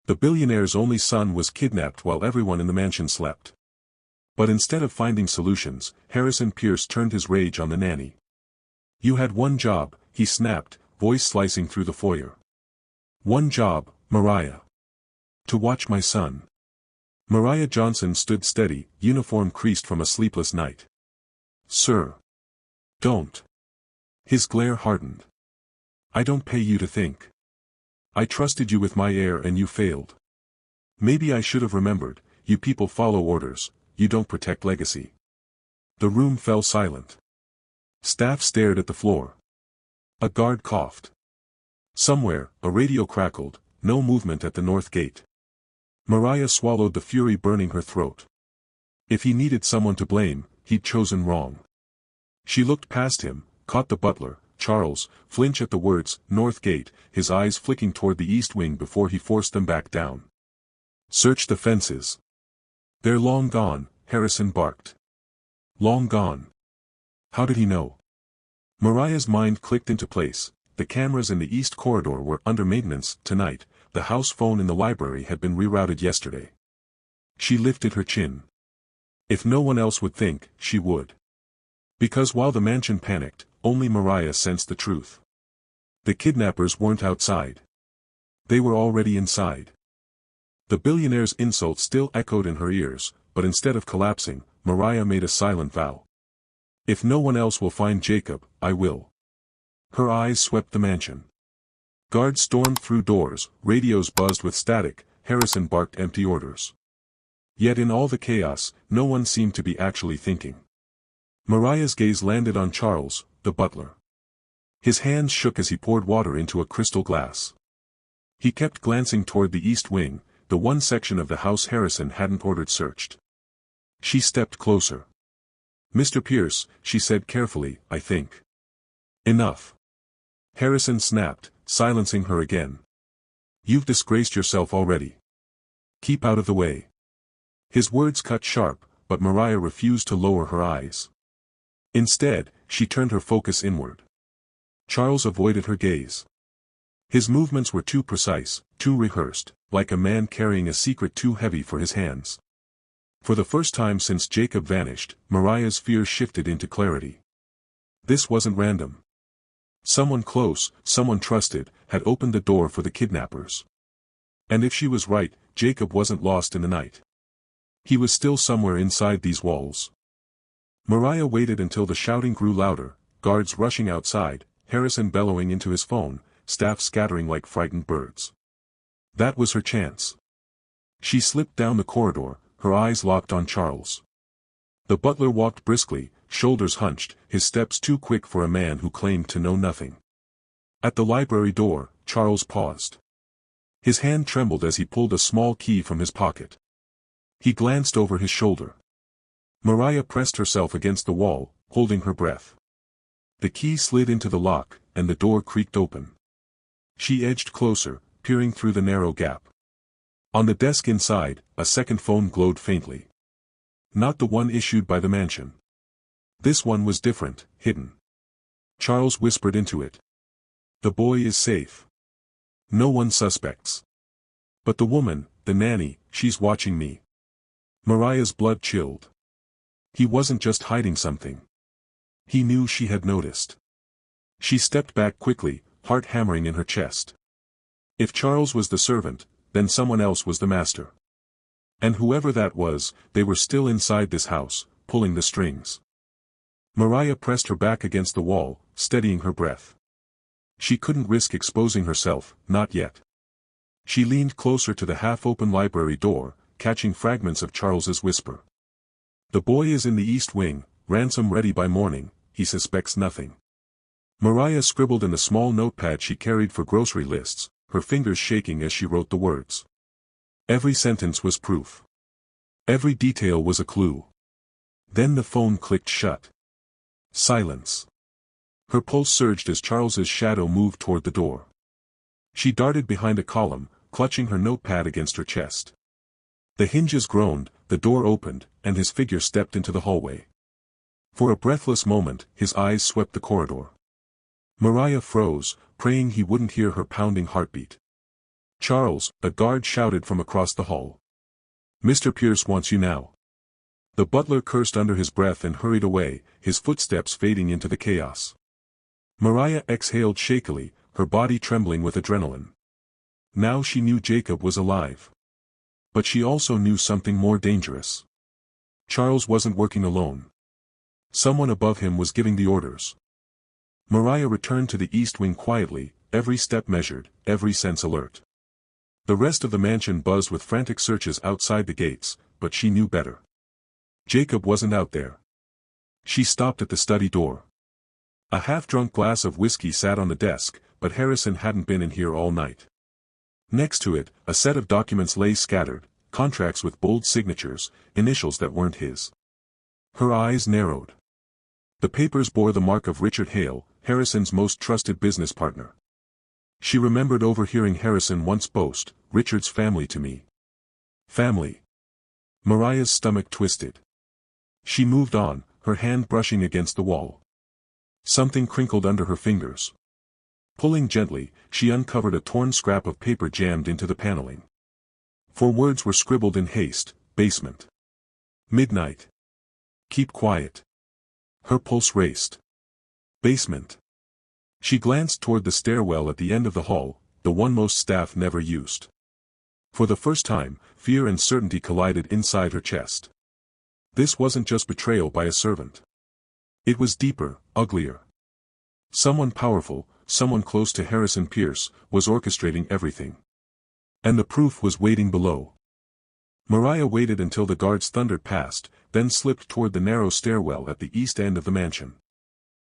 The billionaire's only son was kidnapped while everyone in the mansion slept. But instead of finding solutions, Harrison Pierce turned his rage on the nanny. "You had one job," he snapped, voice slicing through the foyer. "One job, Mariah. To watch my son." Mariah Johnson stood steady, uniform creased from a sleepless night. "Sir. Don't." His glare hardened. "I don't pay you to think. I trusted you with my heir and you failed. Maybe I should have remembered, you people follow orders, you don't protect legacy." The room fell silent. Staff stared at the floor. A guard coughed. Somewhere, a radio crackled, no movement at the north gate. Mariah swallowed the fury burning her throat. If he needed someone to blame, he'd chosen wrong. She looked past him, caught the butler, Charles, flinch at the words, "North Gate," his eyes flicking toward the east wing before he forced them back down. "Search the fences." "They're long gone," Harrison barked. "Long gone." How did he know? Mariah's mind clicked into place. The cameras in the east corridor were under maintenance tonight, the house phone in the library had been rerouted yesterday. She lifted her chin. If no one else would think, she would. Because while the mansion panicked, only Mariah sensed the truth. The kidnappers weren't outside. They were already inside. The billionaire's insult still echoed in her ears, but instead of collapsing, Mariah made a silent vow. "If no one else will find Jacob, I will." Her eyes swept the mansion. Guards stormed through doors, radios buzzed with static, Harrison barked empty orders. Yet in all the chaos, no one seemed to be actually thinking. Mariah's gaze landed on Charles, the butler. His hands shook as he poured water into a crystal glass. He kept glancing toward the east wing, the one section of the house Harrison hadn't ordered searched. She stepped closer. "Mr. Pierce," she said carefully, "I think." "Enough." Harrison snapped, silencing her again. "You've disgraced yourself already. Keep out of the way." His words cut sharp, but Mariah refused to lower her eyes. Instead, she turned her focus inward. Charles avoided her gaze. His movements were too precise, too rehearsed, like a man carrying a secret too heavy for his hands. For the first time since Jacob vanished, Mariah's fear shifted into clarity. This wasn't random. Someone close, someone trusted, had opened the door for the kidnappers. And if she was right, Jacob wasn't lost in the night. He was still somewhere inside these walls. Mariah waited until the shouting grew louder, guards rushing outside, Harrison bellowing into his phone, staff scattering like frightened birds. That was her chance. She slipped down the corridor, her eyes locked on Charles. The butler walked briskly, shoulders hunched, his steps too quick for a man who claimed to know nothing. At the library door, Charles paused. His hand trembled as he pulled a small key from his pocket. He glanced over his shoulder. Mariah pressed herself against the wall, holding her breath. The key slid into the lock, and the door creaked open. She edged closer, peering through the narrow gap. On the desk inside, a second phone glowed faintly. Not the one issued by the mansion. This one was different, hidden. Charles whispered into it. "The boy is safe. No one suspects. But the woman, the nanny, she's watching me." Mariah's blood chilled. He wasn't just hiding something. He knew she had noticed. She stepped back quickly, heart hammering in her chest. If Charles was the servant, then someone else was the master. And whoever that was, they were still inside this house, pulling the strings. Mariah pressed her back against the wall, steadying her breath. She couldn't risk exposing herself, not yet. She leaned closer to the half-open library door, catching fragments of Charles's whisper. "The boy is in the east wing, ransom ready by morning, he suspects nothing." Mariah scribbled in the small notepad she carried for grocery lists, her fingers shaking as she wrote the words. Every sentence was proof. Every detail was a clue. Then the phone clicked shut. Silence. Her pulse surged as Charles's shadow moved toward the door. She darted behind a column, clutching her notepad against her chest. The hinges groaned, the door opened, and his figure stepped into the hallway. For a breathless moment, his eyes swept the corridor. Mariah froze, praying he wouldn't hear her pounding heartbeat. "Charles," a guard shouted from across the hall. "Mr. Pierce wants you now." The butler cursed under his breath and hurried away, his footsteps fading into the chaos. Mariah exhaled shakily, her body trembling with adrenaline. Now she knew Jacob was alive. But she also knew something more dangerous. Charles wasn't working alone. Someone above him was giving the orders. Mariah returned to the east wing quietly, every step measured, every sense alert. The rest of the mansion buzzed with frantic searches outside the gates, but she knew better. Jacob wasn't out there. She stopped at the study door. A half-drunk glass of whiskey sat on the desk, but Harrison hadn't been in here all night. Next to it, a set of documents lay scattered, contracts with bold signatures, initials that weren't his. Her eyes narrowed. The papers bore the mark of Richard Hale, Harrison's most trusted business partner. She remembered overhearing Harrison once boast, "Richard's family to me." Family. Mariah's stomach twisted. She moved on, her hand brushing against the wall. Something crinkled under her fingers. Pulling gently, she uncovered a torn scrap of paper jammed into the paneling. 4 words were scribbled in haste: basement. Midnight. Keep quiet. Her pulse raced. Basement. She glanced toward the stairwell at the end of the hall, the one most staff never used. For the first time, fear and certainty collided inside her chest. This wasn't just betrayal by a servant. It was deeper, uglier. Someone powerful, someone close to Harrison Pierce, was orchestrating everything. And the proof was waiting below. Mariah waited until the guards thundered past, then slipped toward the narrow stairwell at the east end of the mansion.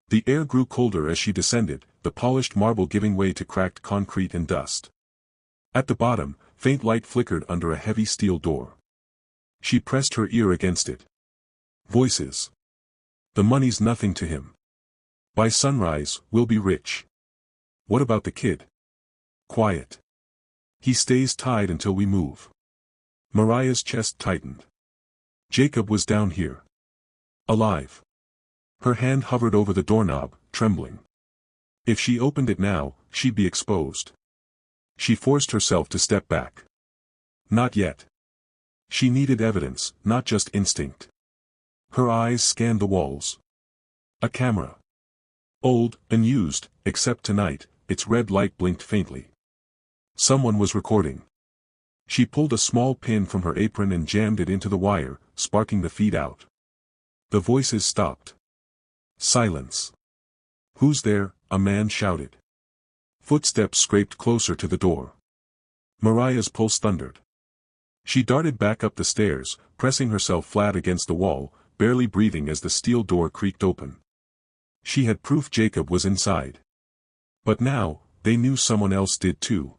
The air grew colder as she descended, the polished marble giving way to cracked concrete and dust. At the bottom, faint light flickered under a heavy steel door. She pressed her ear against it. Voices. "The money's nothing to him. By sunrise, we'll be rich." "What about the kid?" "Quiet. He stays tied until we move." Mariah's chest tightened. Jacob was down here. Alive. Her hand hovered over the doorknob, trembling. If she opened it now, she'd be exposed. She forced herself to step back. Not yet. She needed evidence, not just instinct. Her eyes scanned the walls. A camera. Old, unused, except tonight, its red light blinked faintly. Someone was recording. She pulled a small pin from her apron and jammed it into the wire, sparking the feed out. The voices stopped. Silence. "Who's there?" a man shouted. Footsteps scraped closer to the door. Mariah's pulse thundered. She darted back up the stairs, pressing herself flat against the wall, barely breathing as the steel door creaked open. She had proof Jacob was inside. But now, they knew someone else did too.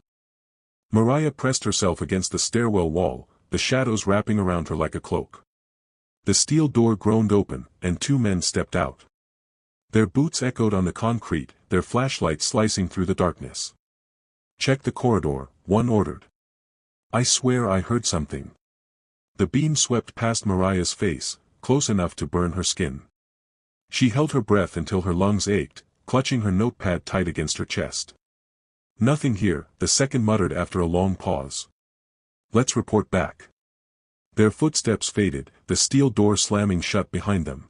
Mariah pressed herself against the stairwell wall, the shadows wrapping around her like a cloak. The steel door groaned open, and 2 men stepped out. Their boots echoed on the concrete, their flashlights slicing through the darkness. "Check the corridor," one ordered. "I swear I heard something." The beam swept past Mariah's face, close enough to burn her skin. She held her breath until her lungs ached, clutching her notepad tight against her chest. "Nothing here," the second muttered after a long pause. "Let's report back." Their footsteps faded, the steel door slamming shut behind them.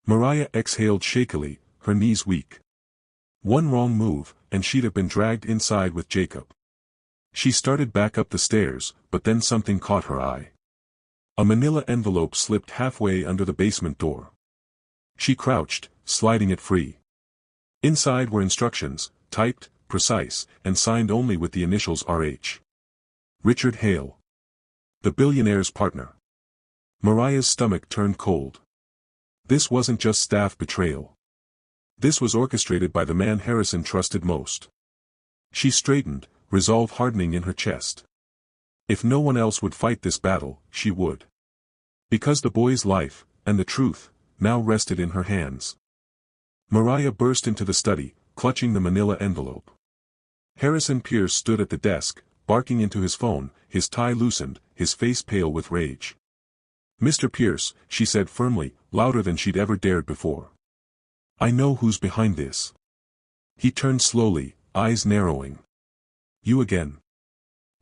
Mariah exhaled shakily, her knees weak. One wrong move, and she'd have been dragged inside with Jacob. She started back up the stairs, but then something caught her eye. A manila envelope slipped halfway under the basement door. She crouched, sliding it free. Inside were instructions, typed, precise, and signed only with the initials R.H. Richard Hale. The billionaire's partner. Mariah's stomach turned cold. This wasn't just staff betrayal. This was orchestrated by the man Harrison trusted most. She straightened, resolve hardening in her chest. If no one else would fight this battle, she would. Because the boy's life, and the truth, now rested in her hands. Mariah burst into the study, clutching the manila envelope. Harrison Pierce stood at the desk, barking into his phone, his tie loosened, his face pale with rage. "Mr. Pierce," she said firmly, louder than she'd ever dared before. "I know who's behind this." He turned slowly, eyes narrowing. "You again."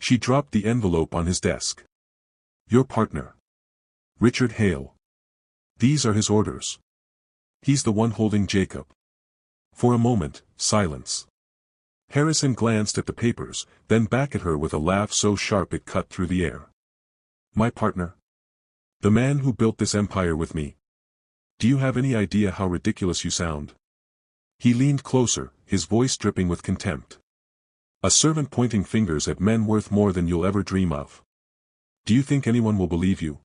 She dropped the envelope on his desk. Your partner. Richard Hale. These are his orders. He's the one holding Jacob. For a moment, silence. Harrison glanced at the papers, then back at her with a laugh so sharp it cut through the air. My partner? The man who built this empire with me. Do you have any idea how ridiculous you sound? He leaned closer, his voice dripping with contempt. A servant pointing fingers at men worth more than you'll ever dream of. Do you think anyone will believe you?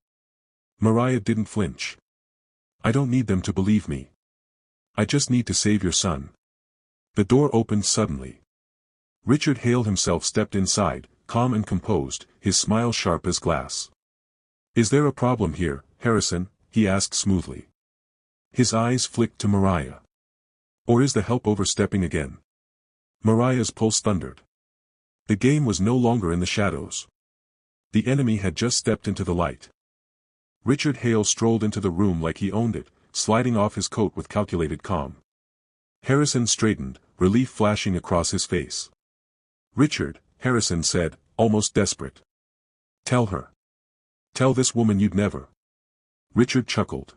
Mariah didn't flinch. I don't need them to believe me. I just need to save your son. The door opened suddenly. Richard Hale himself stepped inside, calm and composed, his smile sharp as glass. Is there a problem here, Harrison? He asked smoothly. His eyes flicked to Mariah. Or is the help overstepping again? Mariah's pulse thundered. The game was no longer in the shadows. The enemy had just stepped into the light. Richard Hale strolled into the room like he owned it, sliding off his coat with calculated calm. Harrison straightened, relief flashing across his face. Richard, Harrison said, almost desperate. Tell her. Tell this woman you'd never. Richard chuckled.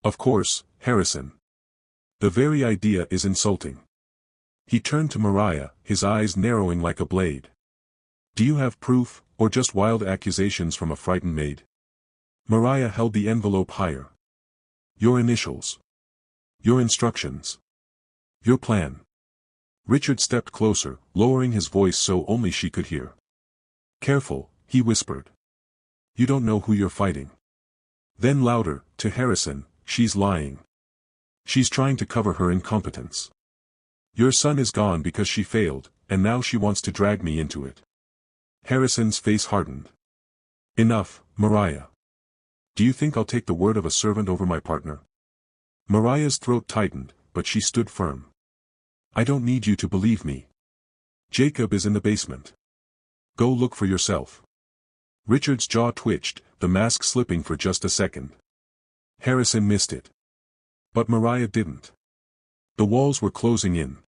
Of course, Harrison. The very idea is insulting. He turned to Mariah, his eyes narrowing like a blade. Do you have proof, or just wild accusations from a frightened maid? Mariah held the envelope higher. Your initials. Your instructions. Your plan. Richard stepped closer, lowering his voice so only she could hear. Careful, he whispered. You don't know who you're fighting. Then louder, to Harrison, she's lying. She's trying to cover her incompetence. Your son is gone because she failed, and now she wants to drag me into it. Harrison's face hardened. Enough, Mariah. Do you think I'll take the word of a servant over my partner? Mariah's throat tightened, but she stood firm. I don't need you to believe me. Jacob is in the basement. Go look for yourself. Richard's jaw twitched, the mask slipping for just a second. Harrison missed it. But Mariah didn't. The walls were closing in.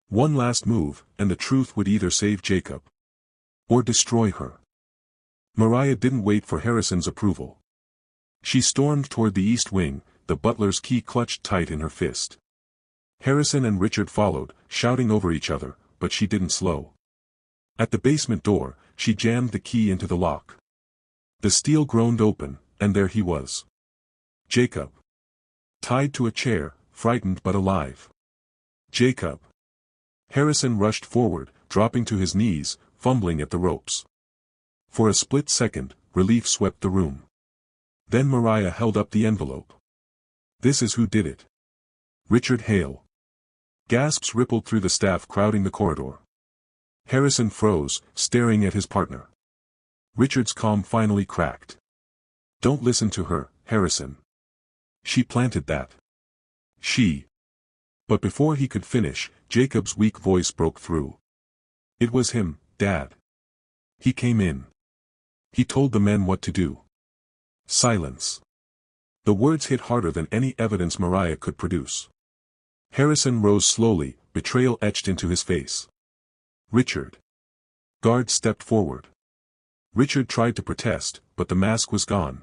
One last move, and the truth would either save Jacob or destroy her. Mariah didn't wait for Harrison's approval. She stormed toward the east wing, the butler's key clutched tight in her fist. Harrison and Richard followed, shouting over each other, but she didn't slow. At the basement door, she jammed the key into the lock. The steel groaned open, and there he was. Jacob. Tied to a chair, frightened but alive. Jacob. Harrison rushed forward, dropping to his knees, fumbling at the ropes. For a split second, relief swept the room. Then Mariah held up the envelope. This is who did it. Richard Hale. Gasps rippled through the staff crowding the corridor. Harrison froze, staring at his partner. Richard's calm finally cracked. Don't listen to her, Harrison. She planted that. She. But before he could finish, Jacob's weak voice broke through. It was him, Dad. He came in. He told the men what to do. Silence. The words hit harder than any evidence Mariah could produce. Harrison rose slowly, betrayal etched into his face. Richard. Guards stepped forward. Richard tried to protest, but the mask was gone.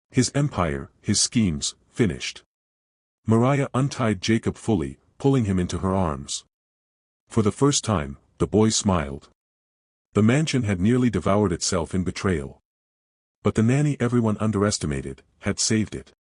His empire, his schemes, finished. Mariah untied Jacob fully, pulling him into her arms. For the first time, the boy smiled. The mansion had nearly devoured itself in betrayal. But the nanny everyone underestimated, had saved it.